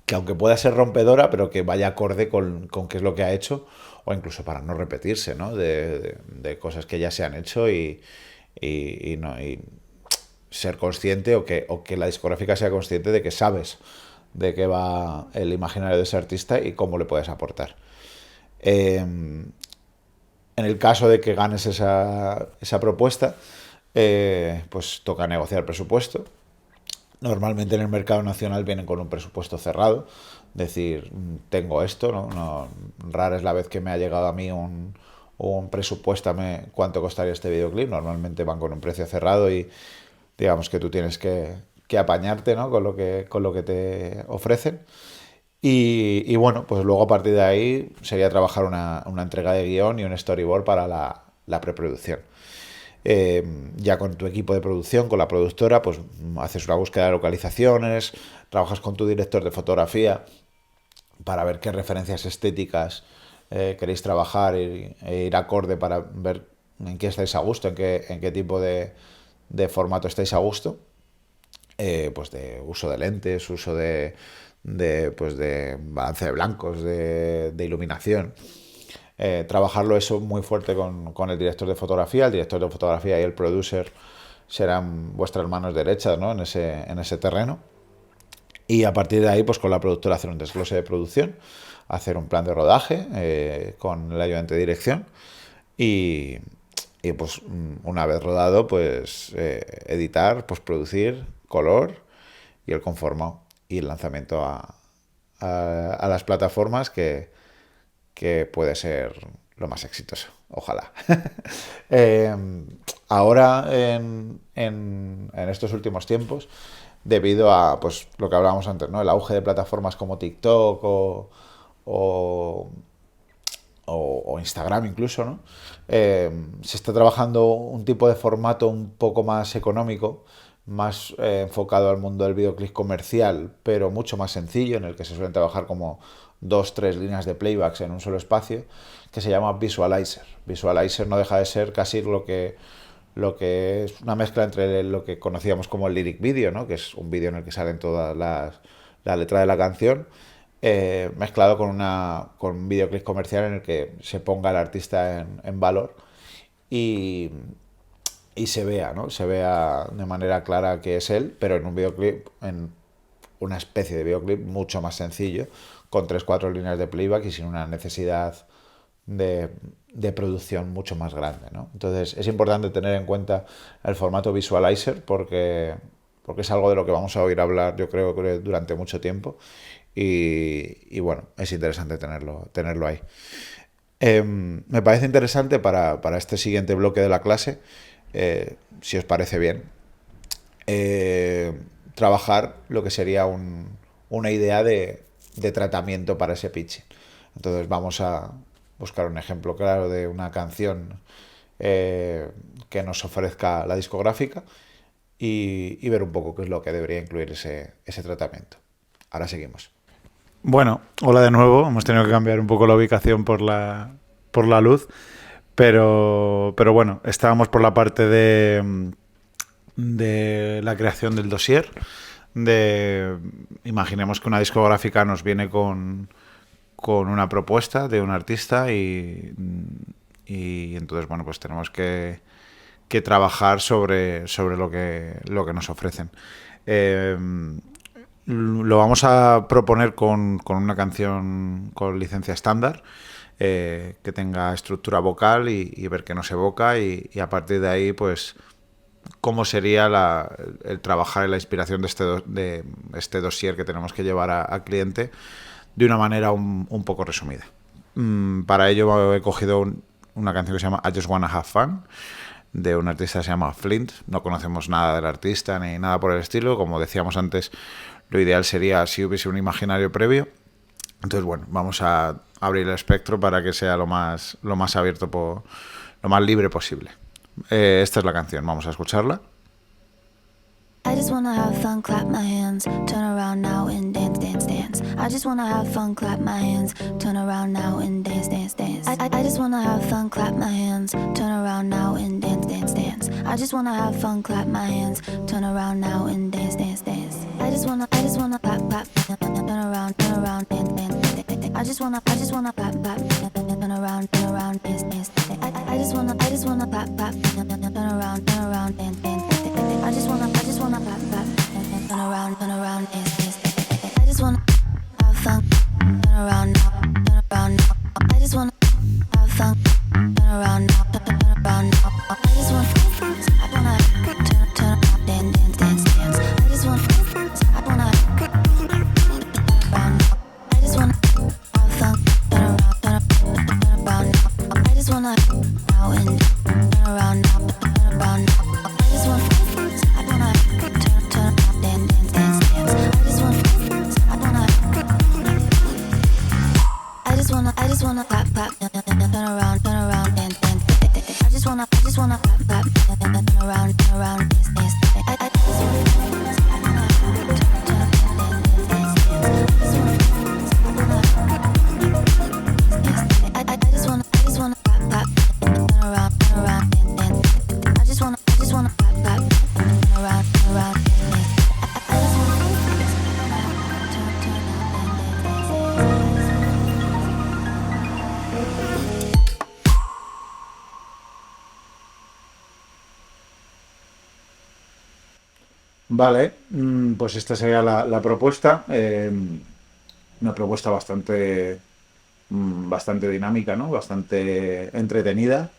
que aunque pueda ser rompedora, pero que vaya acorde con qué es lo que ha hecho, o incluso para no repetirse, ¿no? De cosas que ya se han hecho y ser consciente o que la discográfica sea consciente de que sabes de qué va el imaginario de ese artista y cómo le puedes aportar. En el caso de que ganes esa propuesta, pues toca negociar presupuesto. Normalmente en el mercado nacional vienen con un presupuesto cerrado, decir, tengo esto, ¿no? Rara es la vez que me ha llegado a mí un presupuesto, cuánto costaría este videoclip. Normalmente van con un precio cerrado y digamos que tú tienes que apañarte, ¿no? con lo que te ofrecen. Y bueno, pues luego a partir de ahí sería trabajar una entrega de guión y un storyboard para la preproducción. Ya con tu equipo de producción, con la productora, pues haces una búsqueda de localizaciones, trabajas con tu director de fotografía para ver qué referencias estéticas queréis trabajar e ir acorde para ver en qué estáis a gusto, en qué tipo de formato estáis a gusto. Pues de uso de lentes, uso pues de balance de blancos, de iluminación. Trabajarlo eso muy fuerte con el director de fotografía. El director de fotografía y el producer serán vuestras manos derechas, ¿no? en ese terreno. Y a partir de ahí, pues con la productora hacer un desglose de producción, hacer un plan de rodaje con el ayudante de dirección y pues una vez rodado, pues editar, postproducir, color y el conformado y el lanzamiento a las plataformas que puede ser lo más exitoso, ojalá. Eh, Ahora, en estos últimos tiempos, debido a pues lo que hablábamos antes, ¿no? El auge de plataformas como TikTok o, o Instagram incluso, ¿no? Se está trabajando un tipo de formato un poco más económico, más enfocado al mundo del videoclip comercial, pero mucho más sencillo, en el que se suelen trabajar como 2, 3 líneas de playbacks en un solo espacio, que se llama Visualizer. Visualizer no deja de ser casi lo que es una mezcla entre lo que conocíamos como el lyric video, ¿no? Que es un vídeo en el que salen todas la letra de la canción, mezclado con un videoclip comercial en el que se ponga el artista en valor y, y se vea, ¿no? Se vea de manera clara que es él, pero en un videoclip, en una especie de videoclip mucho más sencillo, con 3 4 líneas de playback y sin una necesidad de, de producción mucho más grande, ¿no? Entonces es importante tener en cuenta el formato visualizer porque es algo de lo que vamos a oír hablar, yo creo que durante mucho tiempo y bueno, es interesante tenerlo ahí. Me parece interesante para este siguiente bloque de la clase, si os parece bien, eh, trabajar lo que sería una idea de tratamiento para ese pitching. Entonces vamos a buscar un ejemplo claro de una canción que nos ofrezca la discográfica y ver un poco qué es lo que debería incluir ese tratamiento. Ahora seguimos. Bueno, hola de nuevo. Hemos tenido que cambiar un poco la ubicación por la luz, pero bueno, estábamos por la parte de la creación del dossier. Imaginemos que una discográfica nos viene con una propuesta de un artista y entonces, bueno, pues tenemos que trabajar sobre lo que nos ofrecen. Eh, lo vamos a proponer con una canción con licencia estándar, que tenga estructura vocal y ver qué nos evoca y a partir de ahí, pues, cómo sería el trabajar en la inspiración de este dossier que tenemos que llevar al cliente de una manera un poco resumida. Para ello he cogido una canción que se llama I Just Wanna Have Fun, de un artista que se llama Flint. No conocemos nada del artista ni nada por el estilo. Como decíamos antes, lo ideal sería si hubiese un imaginario previo. Entonces, bueno, vamos a abrir el espectro para que sea lo más abierto, lo más libre posible. Esta es la canción, vamos a escucharla. I just wanna have fun, clap my hands, turn around now and dance, dance, dance. I just wanna have fun, clap my hands, turn around now and dance, dance, dance. I just wanna have fun, clap my hands, turn around now and dance, dance, dance. I just wanna have fun, clap my hands, turn around now and dance, dance, dance. I just wanna clap, clap, turn around, dance, dance, dance. I just wanna clap, clap, turn around, dance, dance, dance. I just wanna clap, clap, turn around, dance, dance. I just wanna clap, clap, turn around, dance, dance. I just wanna have fun, turn around now, turn around now. I just wanna have fun, turn around now, turn around now. I just wanna turn around, dance, dance, dance. I just wanna turn around now. I just wanna have fun, turn around now. I just wanna now and turn around now, turn around now. I just wanna I just wanna clap, clap, turn around, dance, dance. I just wanna clap, clap, turn around, dance, dance. I just wanna clap, clap, turn around, dance, dance. I just wanna clap, clap, turn around, dance, dance. Vale, pues esta sería la propuesta. Una propuesta bastante dinámica, ¿no? Bastante entretenida.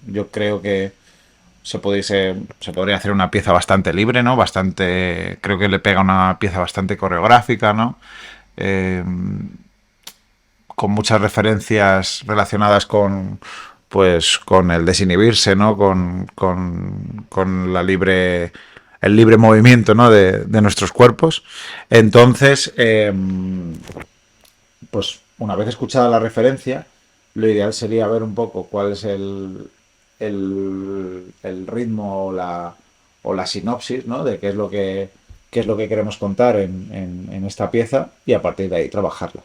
Yo creo que se podría hacer una pieza bastante libre, ¿no? Creo que le pega una pieza bastante coreográfica, ¿no? Con muchas referencias relacionadas con el desinhibirse, ¿no? Con el libre movimiento, ¿no? de nuestros cuerpos. Entonces, pues una vez escuchada la referencia, lo ideal sería ver un poco cuál es el ritmo o la sinopsis, ¿no? De qué es lo que queremos contar en esta pieza y a partir de ahí trabajarla.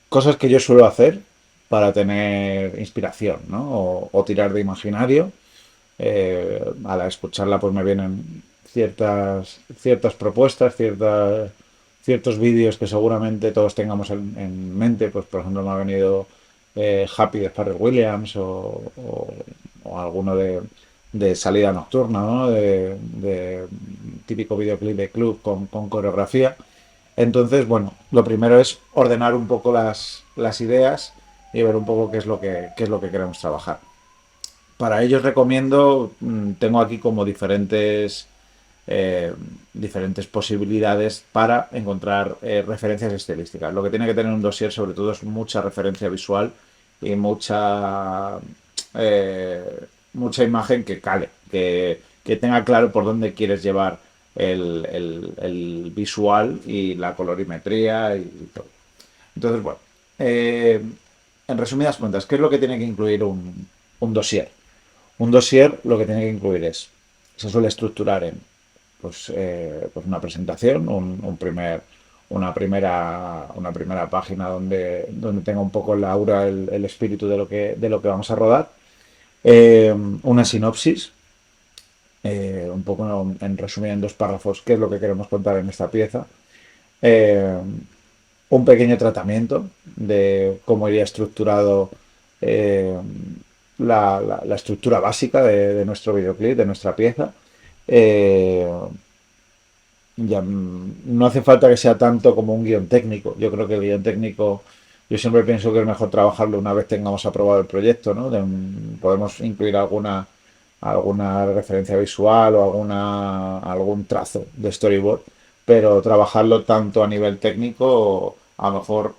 Cosas que yo suelo hacer para tener inspiración, ¿no? O tirar de imaginario. Al escucharla pues me vienen ciertas propuestas, ciertos vídeos que seguramente todos tengamos en mente. Pues por ejemplo me ha venido Happy de Pharrell Williams o alguno de salida nocturna, ¿no? De típico videoclip de club con coreografía. Entonces, bueno, lo primero es ordenar un poco las ideas y ver un poco qué es lo que queremos trabajar. Para ello os recomiendo, tengo aquí como diferentes posibilidades para encontrar referencias estilísticas. Lo que tiene que tener un dossier sobre todo es mucha referencia visual y mucha imagen que cale, que tenga claro por dónde quieres llevar el visual y la colorimetría y todo. Entonces, bueno, en resumidas cuentas, ¿qué es lo que tiene que incluir un dossier? Un dossier lo que tiene que incluir se suele estructurar en pues una presentación, una primera página donde tenga un poco la aura, el espíritu de lo que vamos a rodar, una sinopsis, un poco en resumir en 2 párrafos qué es lo que queremos contar en esta pieza, eh, un pequeño tratamiento de cómo iría estructurado eh, la estructura básica de nuestro videoclip, de nuestra pieza. Eh, ya, no hace falta que sea tanto como un guión técnico. Yo creo que el guión técnico, yo siempre pienso que es mejor trabajarlo una vez tengamos aprobado el proyecto, ¿no? Podemos incluir alguna referencia visual o algún trazo de storyboard, pero trabajarlo tanto a nivel técnico, a lo mejor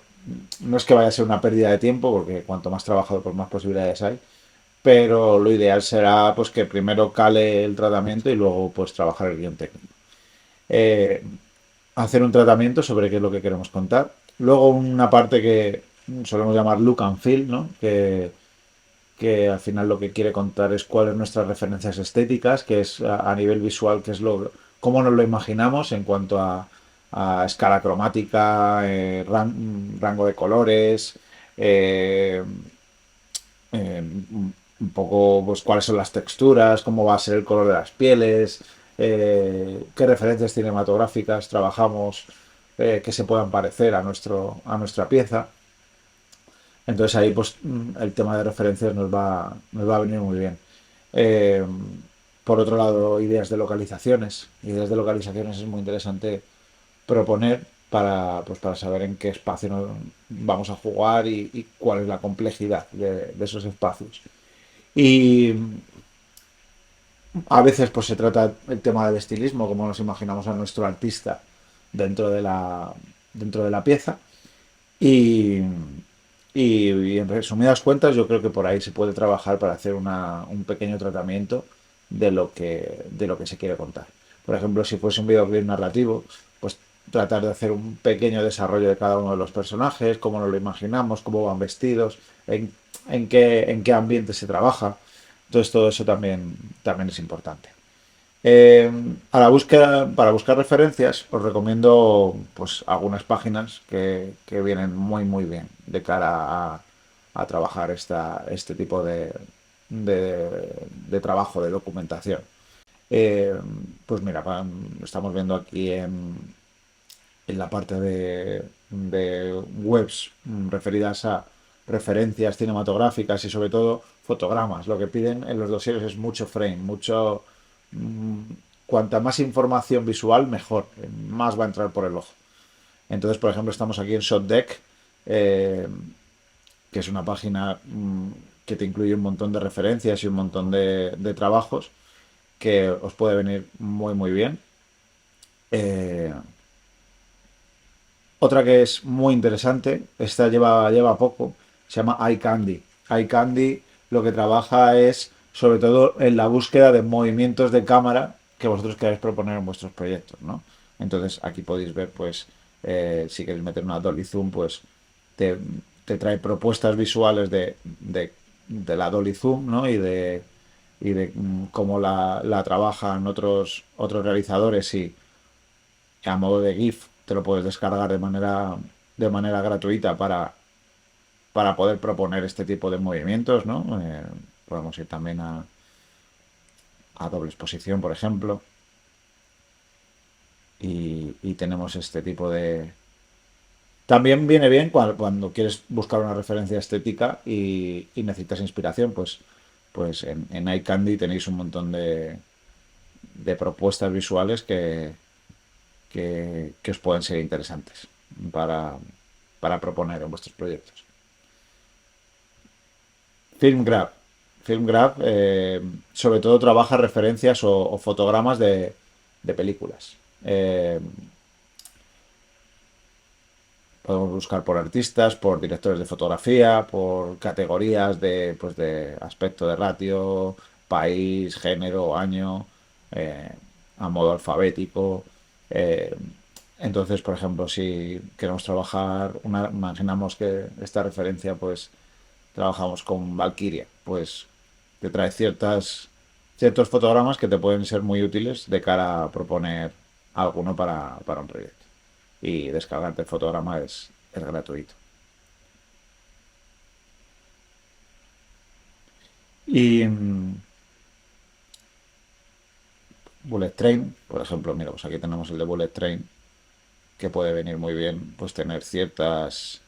no es que vaya a ser una pérdida de tiempo, porque cuanto más trabajado, pues más posibilidades hay, pero lo ideal será pues que primero cale el tratamiento y luego pues trabajar el guión técnico. Eh, Hacer un tratamiento sobre qué es lo que queremos contar. Luego una parte que solemos llamar look and feel, ¿no? Que al final lo que quiere contar es cuáles son nuestras referencias estéticas, que es a nivel visual, cómo nos lo imaginamos en cuanto a escala cromática, rango de colores, eh, un poco pues cuáles son las texturas, cómo va a ser el color de las pieles, qué referencias cinematográficas trabajamos que se puedan parecer a nuestra pieza. Entonces ahí pues el tema de referencias nos va a venir muy bien. Eh, por otro lado, ideas de localizaciones. Ideas de localizaciones es muy interesante proponer para saber en qué espacio vamos a jugar y cuál es la complejidad de esos espacios. Y a veces pues se trata el tema del estilismo, como nos imaginamos a nuestro artista dentro de la pieza. Y, y en resumidas cuentas, yo creo que por ahí se puede trabajar para hacer un pequeño tratamiento de lo que se quiere contar. Por ejemplo, si fuese un videoclip narrativo, pues tratar de hacer un pequeño desarrollo de cada uno de los personajes, cómo nos lo imaginamos, cómo van vestidos, en qué ambiente se trabaja. Entonces todo eso también es importante. Para buscar referencias, os recomiendo pues algunas páginas que vienen muy muy bien de cara a trabajar este tipo de trabajo, de documentación. Eh, pues mira, estamos viendo aquí en la parte de webs referidas a referencias cinematográficas y sobre todo fotogramas. Lo que piden en los dosieres es mucho frame, mm, cuanta más información visual, mejor, más va a entrar por el ojo. Entonces, por ejemplo, estamos aquí en ShotDeck, eh, que es una página que te incluye un montón de referencias y un montón de trabajos que os puede venir muy muy bien. Eh, Otra que es muy interesante, esta lleva poco, se llama iCandy. iCandy lo que trabaja es sobre todo en la búsqueda de movimientos de cámara que vosotros queráis proponer en vuestros proyectos, ¿no? Entonces aquí podéis ver, pues, si queréis meter una dolly zoom, pues te, te trae propuestas visuales de la dolly zoom, ¿no? Y de cómo la trabajan otros realizadores y a modo de GIF te lo puedes descargar de manera gratuita para poder proponer este tipo de movimientos, ¿no? Podemos ir también a doble exposición, por ejemplo, y tenemos este tipo de... También viene bien cuando quieres buscar una referencia estética y necesitas inspiración, pues en iCandy tenéis un montón de propuestas visuales que os pueden ser interesantes para, para proponer en vuestros proyectos. FilmGraph. FilmGraph sobre todo trabaja referencias o fotogramas de películas. Podemos buscar por artistas, por directores de fotografía, por categorías pues de aspecto de ratio, país, género, año, eh, a modo alfabético. Eh, entonces, por ejemplo, si queremos trabajar, imaginamos que esta referencia, pues trabajamos con Valkyria, pues te trae ciertos fotogramas que te pueden ser muy útiles de cara a proponer alguno para un proyecto. Y descargarte el fotograma es gratuito. Y Bullet Train, por ejemplo, mira, pues aquí tenemos el de Bullet Train, que puede venir muy bien, pues tener ciertas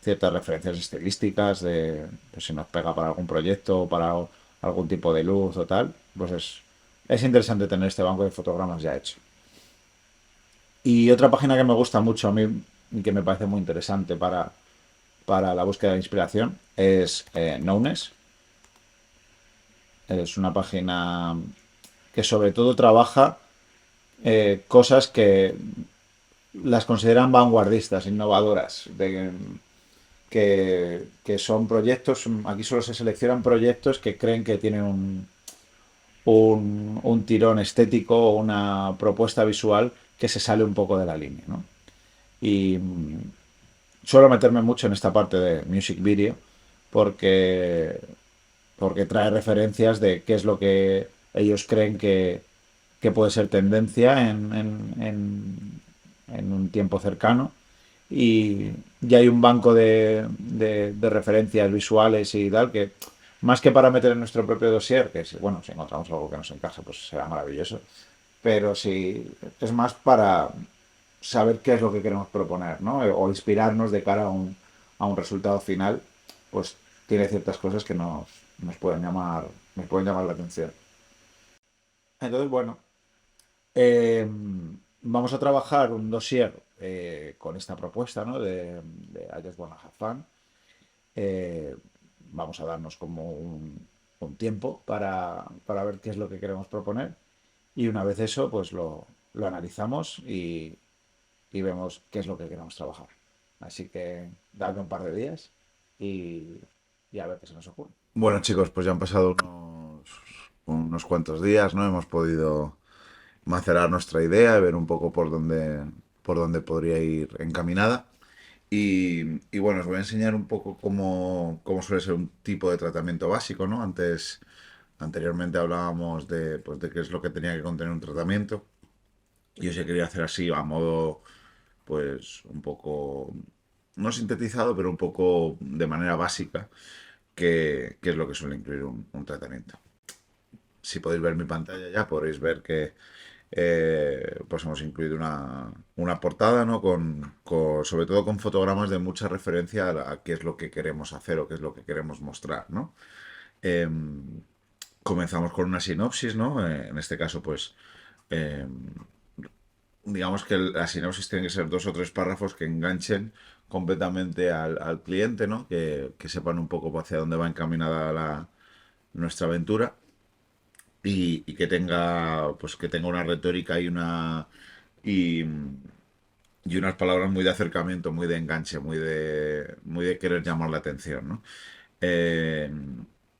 referencias estilísticas de pues, si nos pega para algún proyecto o para algún tipo de luz o tal, pues es interesante tener este banco de fotogramas ya hecho. Y otra página que me gusta mucho a mí y que me parece muy interesante para la búsqueda de inspiración es Knownness. Es una página que sobre todo trabaja cosas que las consideran vanguardistas, innovadoras, que son proyectos, aquí solo se seleccionan proyectos que creen que tienen un tirón estético o una propuesta visual que se sale un poco de la línea, ¿no? Y suelo meterme mucho en esta parte de music video porque, porque trae referencias de qué es lo que ellos creen que puede ser tendencia en un tiempo cercano y ya hay un banco de referencias visuales y tal que más que para meter en nuestro propio dossier, que bueno, si encontramos algo que nos encaje, pues será maravilloso, pero sí, es más para saber qué es lo que queremos proponer, ¿no? O inspirarnos de cara a un resultado final, pues tiene ciertas cosas que nos pueden llamar la atención. Entonces, bueno, eh, vamos a trabajar un dossier con esta propuesta, ¿no? De I Just Wanna Have Fun. Eh, Vamos a darnos como un tiempo para ver qué es lo que queremos proponer y una vez eso, pues lo analizamos y vemos qué es lo que queremos trabajar. Así que dadme un par de días y, y a ver qué se nos ocurre. Bueno, chicos, pues ya han pasado unos cuantos días, ¿no? Hemos podido macerar nuestra idea, ver un poco por dónde podría ir encaminada. Y bueno, os voy a enseñar un poco cómo suele ser un tipo de tratamiento básico, ¿no? Anteriormente hablábamos pues, de qué es lo que tenía que contener un tratamiento. Y yo se quería hacer así, a modo, pues, un poco, no sintetizado, pero un poco de manera básica, qué es lo que suele incluir un tratamiento. Si podéis ver mi pantalla ya, podréis ver que pues hemos incluido una portada, ¿no? Sobre todo con fotogramas de mucha referencia a qué es lo que queremos hacer o qué es lo que queremos mostrar, ¿no? Comenzamos con una sinopsis, ¿no? En este caso, pues, eh, digamos que la sinopsis tiene que ser 2 o 3 párrafos que enganchen completamente al cliente, ¿no? Que sepan un poco hacia dónde va encaminada nuestra aventura y que tenga una retórica y, y unas palabras muy de acercamiento, muy de enganche, muy de querer llamar la atención, ¿no? Eh,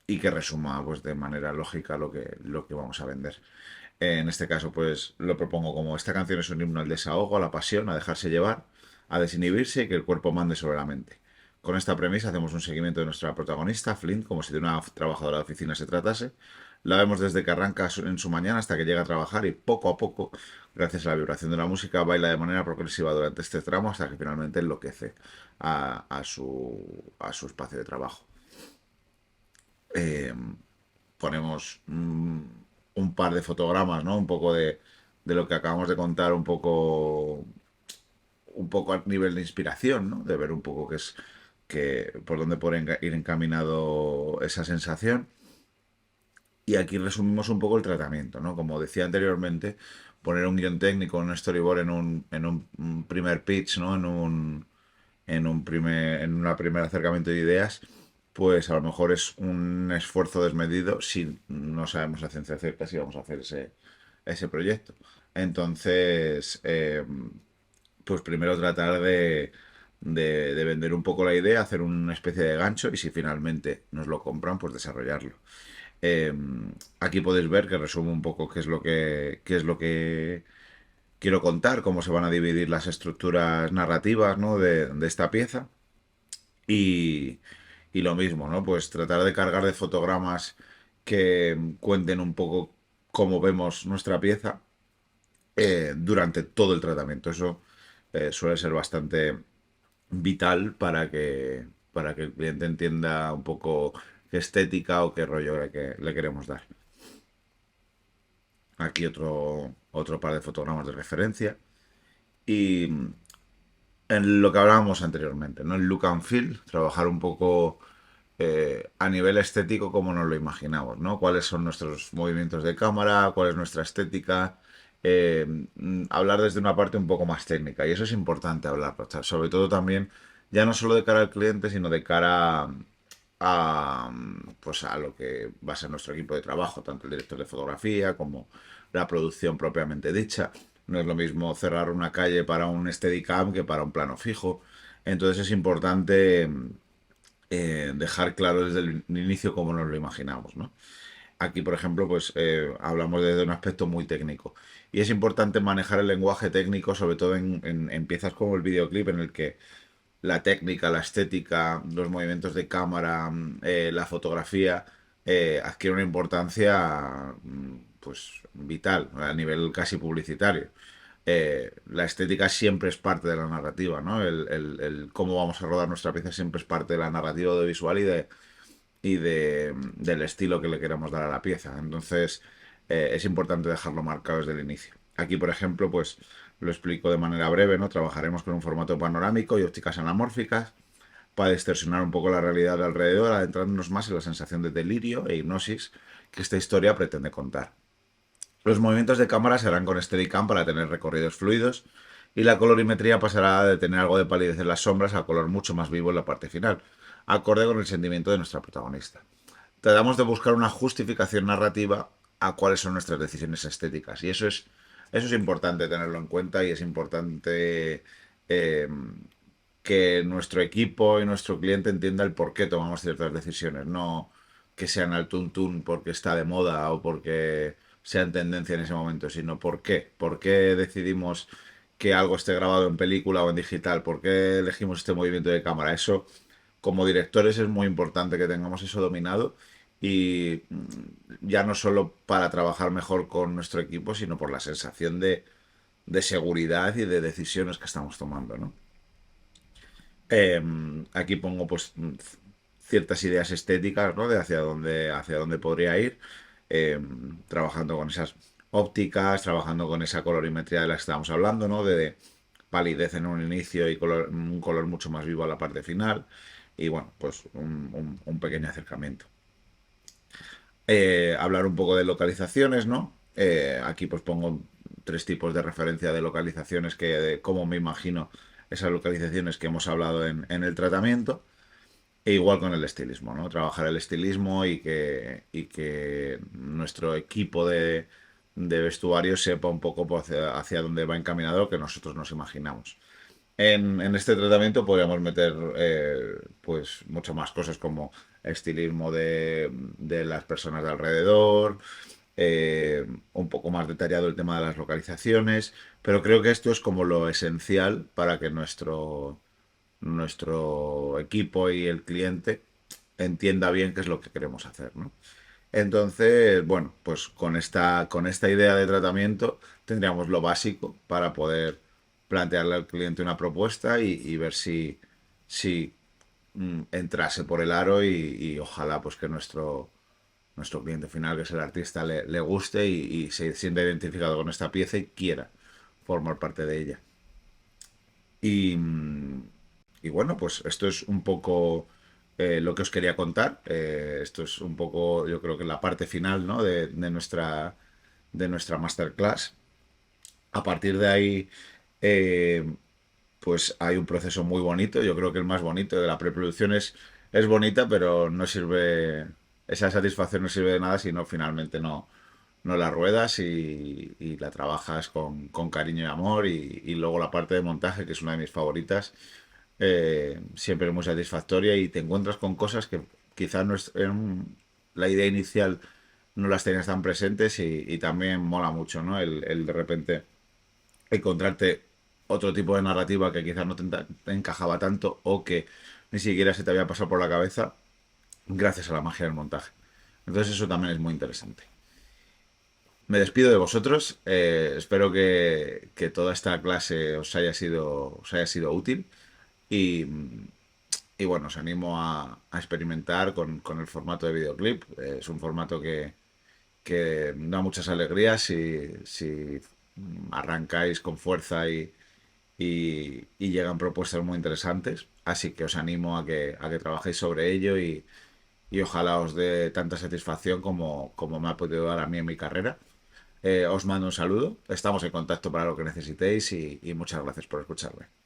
y que resuma pues de manera lógica lo que vamos a vender. En este caso, pues lo propongo como esta canción es un himno al desahogo, a la pasión, a dejarse llevar, a desinhibirse y que el cuerpo mande sobre la mente. Con esta premisa hacemos un seguimiento de nuestra protagonista, Flint, como si de una trabajadora de oficina se tratase. La vemos desde que arranca en su mañana hasta que llega a trabajar y poco a poco, gracias a la vibración de la música, baila de manera progresiva durante este tramo hasta que finalmente enloquece a su espacio de trabajo. Eh, Ponemos un par de fotogramas, ¿no? Un poco de lo que acabamos de contar, un poco a nivel de inspiración, ¿no? De ver un poco qué es, por dónde puede ir encaminado esa sensación. Y aquí resumimos un poco el tratamiento, ¿no? Como decía anteriormente, poner un guión técnico, un storyboard en un primer pitch, ¿no? En un primer acercamiento de ideas, pues a lo mejor es un esfuerzo desmedido si no sabemos a ciencia cierta si vamos a hacer ese proyecto. Entonces, pues primero tratar de vender un poco la idea, hacer una especie de gancho y si finalmente nos lo compran, pues desarrollarlo. Eh, Aquí podéis ver que resumo un poco qué es lo que quiero contar, cómo se van a dividir las estructuras narrativas, ¿no? de esta pieza. Y, y lo mismo, ¿no? Pues tratar de cargar de fotogramas que cuenten un poco cómo vemos nuestra pieza durante todo el tratamiento. Eso suele ser bastante vital para que el cliente entienda un poco qué estética o qué rollo le queremos dar. Aquí otro par de fotogramas de referencia. Y en lo que hablábamos anteriormente, ¿no? El look and feel, trabajar un poco a nivel estético como nos lo imaginamos, ¿no? Cuáles son nuestros movimientos de cámara, cuál es nuestra estética, hablar desde una parte un poco más técnica y eso es importante hablar, sobre todo también ya no solo de cara al cliente, sino de cara pues a lo que va a ser nuestro equipo de trabajo, tanto el director de fotografía como la producción propiamente dicha. No es lo mismo cerrar una calle para un Steadicam que para un plano fijo. Entonces es importante dejar claro desde el inicio cómo nos lo imaginamos, ¿no? Aquí, por ejemplo, pues hablamos desde un aspecto muy técnico. Y es importante manejar el lenguaje técnico, sobre todo en piezas como el videoclip, en el que la técnica, la estética, los movimientos de cámara, la fotografía, adquiere una importancia pues vital a nivel casi publicitario. La estética siempre es parte de la narrativa, ¿no? El cómo vamos a rodar nuestra pieza siempre es parte de la narrativa audiovisual del estilo que le queremos dar a la pieza. Entonces, es importante dejarlo marcado desde el inicio. Aquí, por ejemplo, pues lo explico de manera breve, ¿no? Trabajaremos con un formato panorámico y ópticas anamórficas para distorsionar un poco la realidad de alrededor, adentrándonos más en la sensación de delirio e hipnosis que esta historia pretende contar. Los movimientos de cámara se harán con Steadicam para tener recorridos fluidos y la colorimetría pasará de tener algo de palidez en las sombras a color mucho más vivo en la parte final, acorde con el sentimiento de nuestra protagonista. Tratamos de buscar una justificación narrativa a cuáles son nuestras decisiones estéticas y eso es importante tenerlo en cuenta y es importante eh, que nuestro equipo y nuestro cliente entienda el por qué tomamos ciertas decisiones, no que sean al tuntún porque está de moda o porque sea en tendencia en ese momento, sino por qué decidimos que algo esté grabado en película o en digital, por qué elegimos este movimiento de cámara. Eso, como directores, es muy importante que tengamos eso dominado y ya no solo para trabajar mejor con nuestro equipo, sino por la sensación de seguridad y de decisiones que estamos tomando, ¿no? Aquí pongo pues ciertas ideas estéticas, ¿no? De hacia dónde podría ir, trabajando con esas ópticas, trabajando con esa colorimetría de la que estábamos hablando, ¿no? De palidez en un inicio y un color mucho más vivo a la parte final. Y bueno, pues un pequeño acercamiento. Hablar un poco de localizaciones, ¿no? Aquí pues pongo tres tipos de referencia de localizaciones de cómo me imagino esas localizaciones que hemos hablado en el tratamiento. E igual con el estilismo, ¿no? Trabajar el estilismo y que nuestro equipo de vestuario sepa un poco pues, hacia dónde va encaminado lo que nosotros nos imaginamos. En este tratamiento podríamos meter pues mucho más cosas como estilismo de las personas de alrededor, un poco más detallado el tema de las localizaciones, pero creo que esto es como lo esencial para que nuestro equipo y el cliente entienda bien qué es lo que queremos hacer, ¿no? Entonces, bueno, pues con esta idea de tratamiento tendríamos lo básico para poder plantearle al cliente una propuesta y ver si entrase por el aro y ojalá pues que nuestro cliente final, que es el artista, le guste y se sienta identificado con esta pieza y quiera formar parte de ella. Y, y bueno, pues esto es un poco lo que os quería contar. Esto es un poco, yo creo que la parte final, ¿no? de nuestra masterclass. A partir de ahí, eh, pues hay un proceso muy bonito. Yo creo que el más bonito de la preproducción es bonita, pero no sirve, esa satisfacción no sirve de nada si no finalmente no la ruedas y la trabajas con cariño y amor. Y luego la parte de montaje, que es una de mis favoritas, siempre es muy satisfactoria y te encuentras con cosas que quizás no la idea inicial no las tenías tan presentes y también mola mucho, ¿no? El de repente encontrarte otro tipo de narrativa que quizás no te encajaba tanto o que ni siquiera se te había pasado por la cabeza gracias a la magia del montaje. Entonces eso también es muy interesante. Me despido de vosotros. Espero que toda esta clase os haya sido útil. Y, y bueno, os animo a experimentar con el formato de videoclip. Es un formato que da muchas alegrías si arrancáis con fuerza y llegan propuestas muy interesantes. Así que os animo a que trabajéis sobre ello y ojalá os dé tanta satisfacción como me ha podido dar a mí en mi carrera. Os mando un saludo, estamos en contacto para lo que necesitéis y muchas gracias por escucharme.